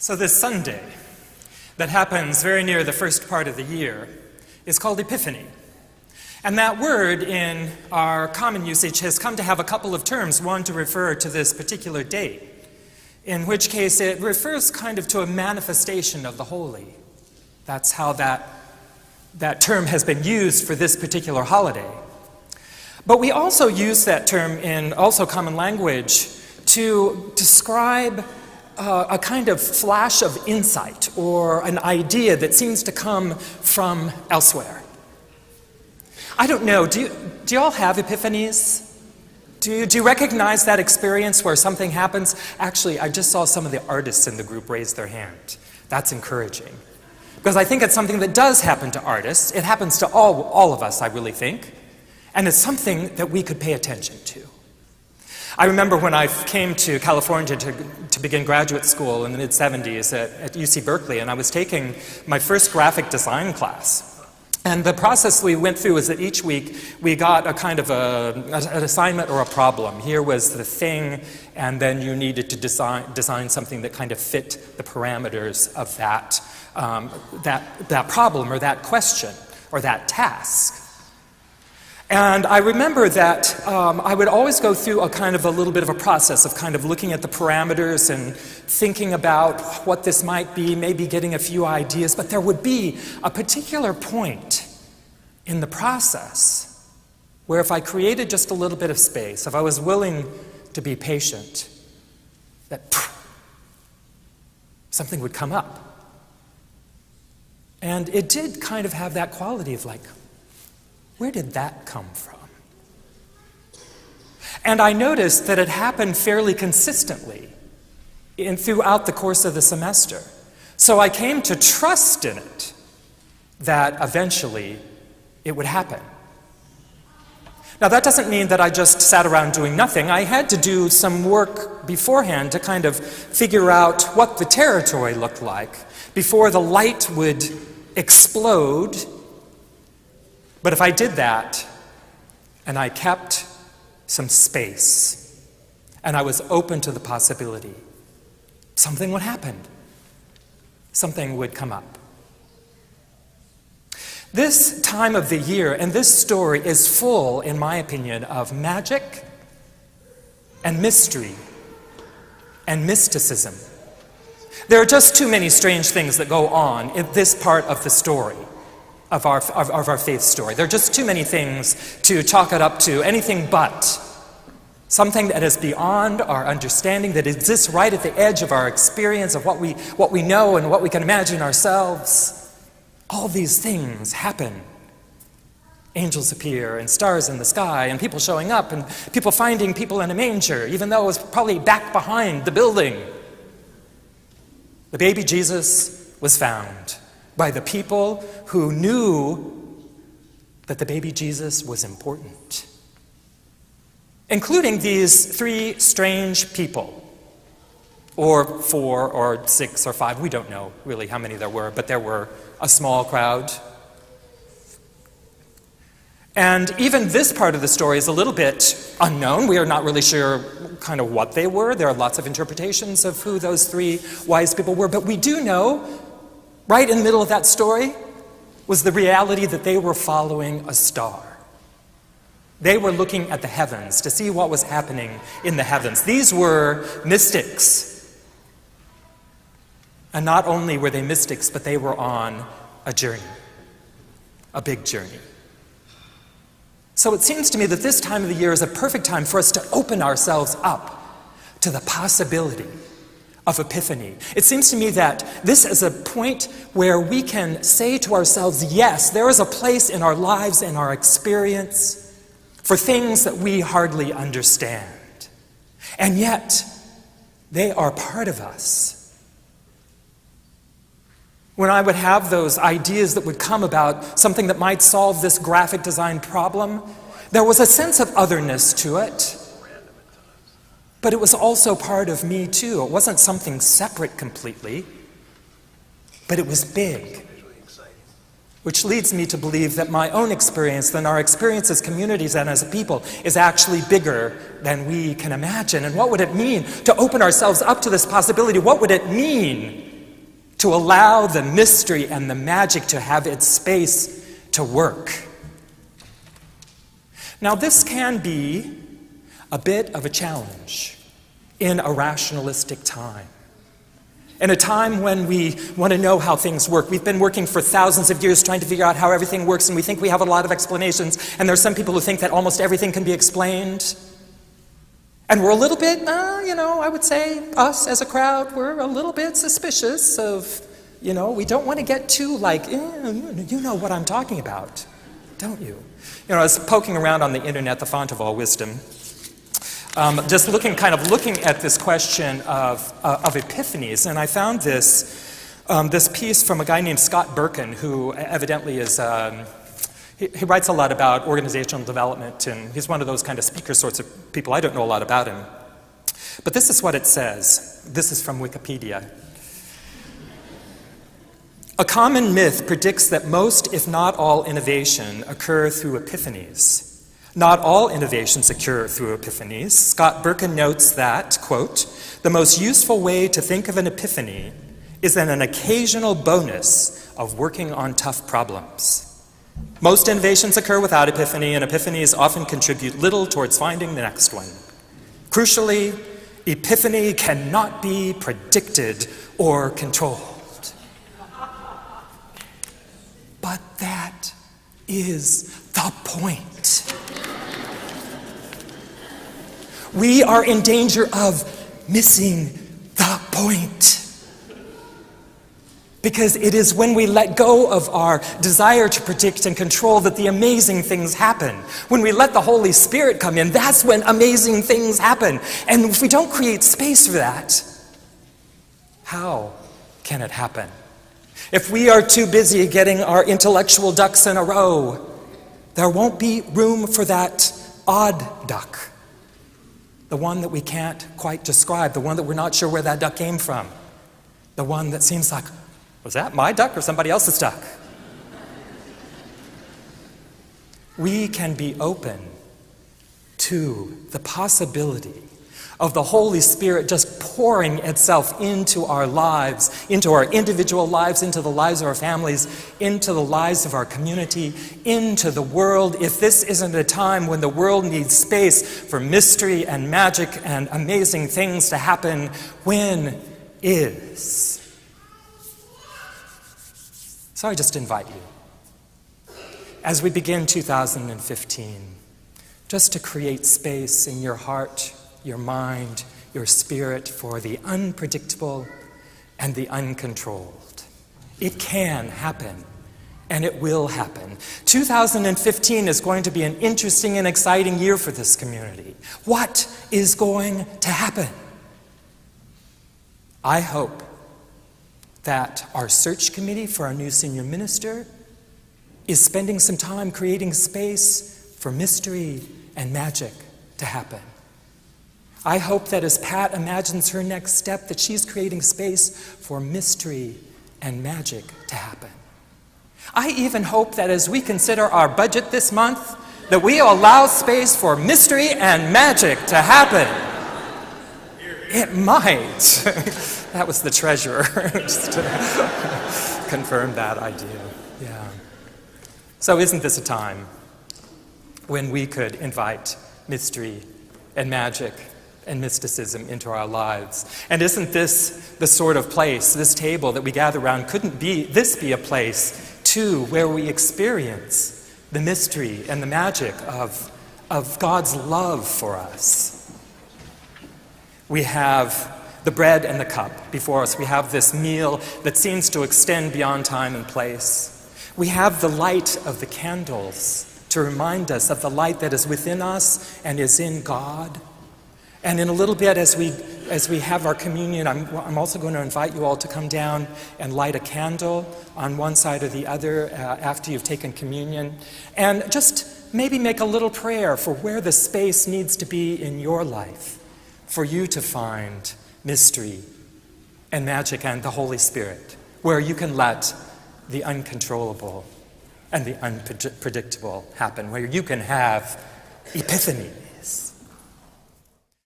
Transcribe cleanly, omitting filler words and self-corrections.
So this Sunday that happens very near the first part of the year is called Epiphany. And that word in our common usage has come to have a couple of terms, one to refer to this particular date, in which case it refers kind of to a manifestation of the holy. That's how that term has been used for this particular holiday. But we also use that term in also common language to describe a kind of flash of insight or an idea that seems to come from elsewhere. I don't know, do you all have epiphanies? Do you recognize that experience where something happens? Actually, I just saw some of the artists in the group raise their hand. That's encouraging. Because I think it's something that does happen to artists. It happens to all of us, I really think. And it's something that we could pay attention to. I remember when I came to California to begin graduate school in the mid-'70s at UC Berkeley, and I was taking my first graphic design class. And the process we went through was that each week we got a kind of an assignment or a problem. Here was the thing, and then you needed to design something that kind of fit the parameters of that problem or that question or that task. And I remember that I would always go through a little bit of a process of kind of looking at the parameters and thinking about what this might be, maybe getting a few ideas, but there would be a particular point in the process where if I created just a little bit of space, if I was willing to be patient, that something would come up. And it did kind of have that quality of like, where did that come from? And I noticed that it happened fairly consistently throughout the course of the semester. So I came to trust in it that eventually it would happen. Now that doesn't mean that I just sat around doing nothing. I had to do some work beforehand to kind of figure out what the territory looked like before the light would explode. But if I did that, and I kept some space, and I was open to the possibility, something would happen. Something would come up. This time of the year and this story is full, in my opinion, of magic and mystery and mysticism. There are just too many strange things that go on in this part of the story. Of our faith story. There are just too many things to chalk it up to anything but something that is beyond our understanding, that exists right at the edge of our experience of what we know and what we can imagine ourselves. All these things happen. Angels appear and stars in the sky and people showing up and people finding people in a manger, even though it was probably back behind the building. The baby Jesus was found by the people who knew that the baby Jesus was important, including these three strange people, or 4 or 6 or 5, we don't know really how many there were, but there were a small crowd. And even this part of the story is a little bit unknown. We are not really sure kind of what they were. There are lots of interpretations of who those 3 wise people were, but we do know right in the middle of that story was the reality that they were following a star. They were looking at the heavens to see what was happening in the heavens. These were mystics. And not only were they mystics, but they were on a journey, a big journey. So it seems to me that this time of the year is a perfect time for us to open ourselves up to the possibility of Epiphany. It seems to me that this is a point where we can say to ourselves, yes, there is a place in our lives and our experience for things that we hardly understand. And yet, they are part of us. When I would have those ideas that would come about something that might solve this graphic design problem, there was a sense of otherness to it. But it was also part of me too. It wasn't something separate completely, but it was big. Which leads me to believe that my own experience, then our experience as communities and as a people, is actually bigger than we can imagine. And what would it mean to open ourselves up to this possibility? What would it mean to allow the mystery and the magic to have its space to work. Now, this can be a bit of a challenge in a rationalistic time. In a time when we want to know how things work. We've been working for thousands of years trying to figure out how everything works, and we think we have a lot of explanations, and there are some people who think that almost everything can be explained. And we're a little bit, I would say, us as a crowd, we're a little bit suspicious of, we don't want to get too you know what I'm talking about, don't you? I was poking around on the internet, the font of all wisdom, just looking at this question of epiphanies, and I found this piece from a guy named Scott Berkeley, who evidently is he writes a lot about organizational development, and he's one of those kind of speaker sorts of people. I don't know a lot about him, but this is what it says. This is from Wikipedia. A common myth predicts that most, if not all, innovation occur through epiphanies. Not all innovations occur through epiphanies. Scott Berkeley notes that, quote, the most useful way to think of an epiphany is an occasional bonus of working on tough problems. Most innovations occur without epiphany, and epiphanies often contribute little towards finding the next one. Crucially, epiphany cannot be predicted or controlled. But that is the point. We are in danger of missing the point. Because it is when we let go of our desire to predict and control that the amazing things happen. When we let the Holy Spirit come in, that's when amazing things happen. And if we don't create space for that, how can it happen? If we are too busy getting our intellectual ducks in a row, there won't be room for that odd duck. The one that we can't quite describe, the one that we're not sure where that duck came from. The one that seems like, was that my duck or somebody else's duck? We can be open to the possibility of the Holy Spirit just pouring itself into our lives, into our individual lives, into the lives of our families, into the lives of our community, into the world. If this isn't a time when the world needs space for mystery and magic and amazing things to happen, when is? So I just invite you, as we begin 2015, just to create space in your heart, your mind, your spirit for the unpredictable and the uncontrolled. It can happen, and it will happen. 2015 is going to be an interesting and exciting year for this community. What is going to happen? I hope that our search committee for our new senior minister is spending some time creating space for mystery and magic to happen. I hope that as Pat imagines her next step, that she's creating space for mystery and magic to happen. I even hope that as we consider our budget this month, that we allow space for mystery and magic to happen. It might. That was the treasurer, just to confirm that idea. Yeah. So isn't this a time when we could invite mystery and magic and mysticism into our lives? And isn't this the sort of place, this table that we gather around, couldn't this be a place, too, where we experience the mystery and the magic of God's love for us? We have the bread and the cup before us. We have this meal that seems to extend beyond time and place. We have the light of the candles to remind us of the light that is within us and is in God. And in a little bit, as we have our communion, I'm also going to invite you all to come down and light a candle on one side or the other after you've taken communion. And just maybe make a little prayer for where the space needs to be in your life for you to find mystery and magic and the Holy Spirit, where you can let the uncontrollable and the unpredictable happen, where you can have epiphany.